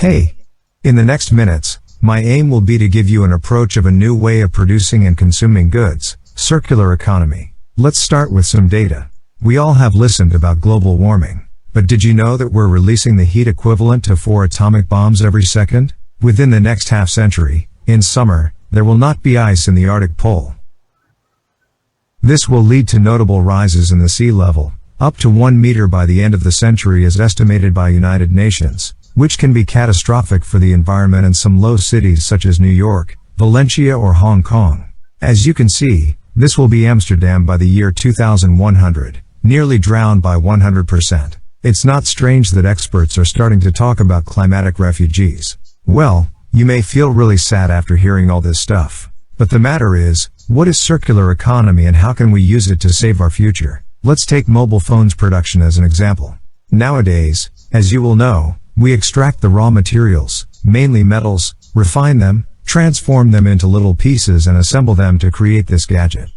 Hey! In the next minutes, my aim will be to give you an approach of a new way of producing and consuming goods, circular economy. Let's start with some data. We all have listened about global warming. But did you know that we're releasing the heat equivalent to 4 atomic bombs every second? Within the next half century, in summer, there will not be ice in the Arctic Pole. This will lead to notable rises in the sea level, up to 1 meter by the end of the century as estimated by United Nations, which can be catastrophic for the environment in some low cities such as New York, Valencia or Hong Kong. As you can see, this will be Amsterdam by the year 2100, nearly drowned by 100%. It's not strange that experts are starting to talk about climatic refugees. Well, you may feel really sad after hearing all this stuff. But the matter is, what is circular economy and how can we use it to save our future? Let's take mobile phones production as an example. Nowadays, as you will know, we extract the raw materials, mainly metals, refine them, transform them into little pieces and assemble them to create this gadget.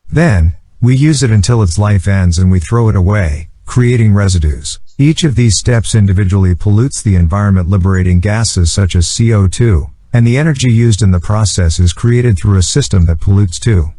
Then, we use it until its life ends and we throw it away, creating residues. Each of these steps individually pollutes the environment, liberating gases such as CO2, and the energy used in the process is created through a system that pollutes too.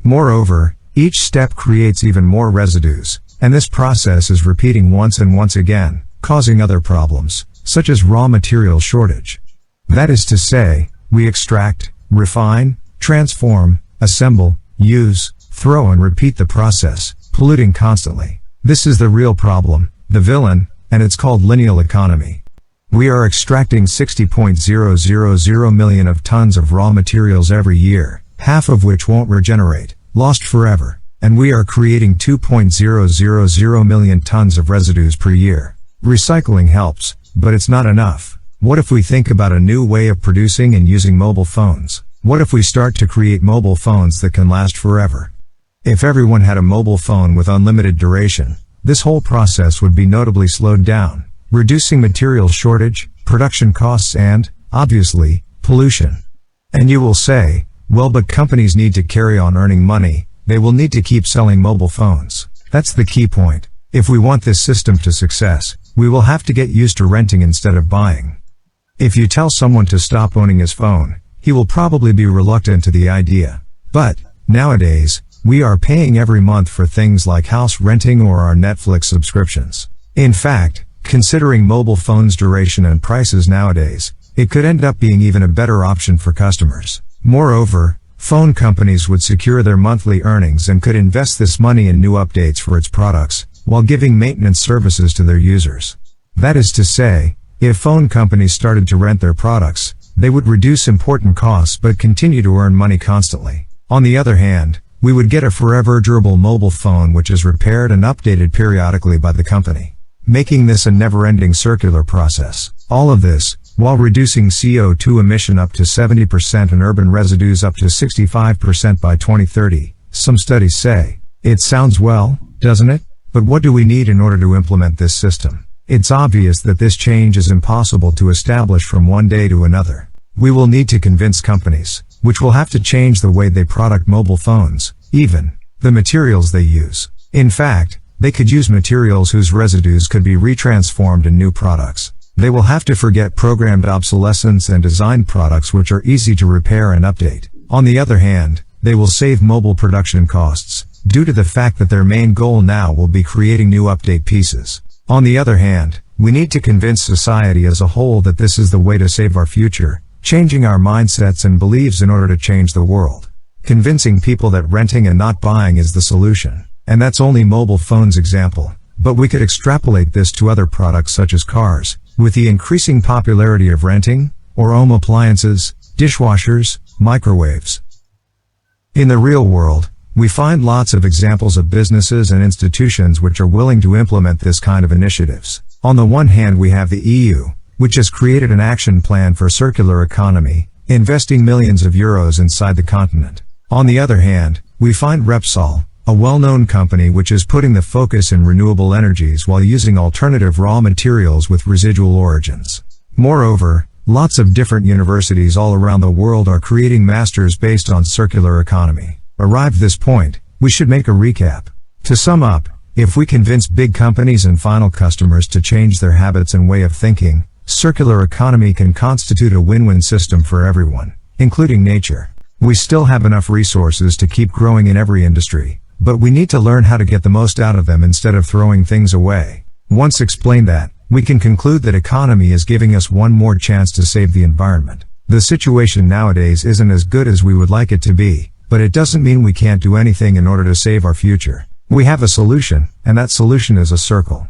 Moreover, each step creates even more residues, and this process is repeating once and once again, causing other problems, such as raw material shortage. That is to say, we extract, refine, transform, assemble, use, throw and repeat the process, polluting constantly. This is the real problem, the villain, and it's called lineal economy. We are extracting 60.000 million of tons of raw materials every year, half of which won't regenerate, lost forever, and we are creating 2.000 million tons of residues per year. Recycling helps, but it's not enough. What if we think about a new way of producing and using mobile phones? What if we start to create mobile phones that can last forever? If everyone had a mobile phone with unlimited duration, this whole process would be notably slowed down, reducing material shortage, production costs and, obviously, pollution. And you will say, well, but companies need to carry on earning money, they will need to keep selling mobile phones. That's the key point. If we want this system to success, we will have to get used to renting instead of buying. If you tell someone to stop owning his phone, he will probably be reluctant to the idea. But, nowadays, we are paying every month for things like house renting or our Netflix subscriptions. In fact, considering mobile phones' duration and prices nowadays, it could end up being even a better option for customers. Moreover, phone companies would secure their monthly earnings and could invest this money in new updates for its products, while giving maintenance services to their users. That is to say, if phone companies started to rent their products, they would reduce important costs but continue to earn money constantly. On the other hand, we would get a forever durable mobile phone which is repaired and updated periodically by the company, making this a never-ending circular process. All of this, while reducing CO2 emission up to 70% and urban residues up to 65% by 2030, some studies say. It sounds well, doesn't it? But what do we need in order to implement this system? It's obvious that this change is impossible to establish from one day to another. We will need to convince companies, which will have to change the way they product mobile phones, even the materials they use. In fact, they could use materials whose residues could be retransformed in new products. They will have to forget programmed obsolescence and design products which are easy to repair and update. On the other hand, they will save mobile production costs, due to the fact that their main goal now will be creating new update pieces. On the other hand, we need to convince society as a whole that this is the way to save our future, changing our mindsets and beliefs in order to change the world. Convincing people that renting and not buying is the solution. And that's only mobile phones example. But we could extrapolate this to other products such as cars, with the increasing popularity of renting, or home appliances, dishwashers, microwaves. In the real world, we find lots of examples of businesses and institutions which are willing to implement this kind of initiatives. On the one hand we have the EU, which has created an action plan for circular economy, investing millions of euros inside the continent. On the other hand, we find Repsol, a well-known company which is putting the focus in renewable energies while using alternative raw materials with residual origins. Moreover, lots of different universities all around the world are creating masters based on circular economy. Arrived this point, we should make a recap. To sum up, if we convince big companies and final customers to change their habits and way of thinking, circular economy can constitute a win-win system for everyone, including nature. We still have enough resources to keep growing in every industry, but we need to learn how to get the most out of them instead of throwing things away. Once explained that, we can conclude that economy is giving us one more chance to save the environment. The situation nowadays isn't as good as we would like it to be, but it doesn't mean we can't do anything in order to save our future. We have a solution, and that solution is a circle.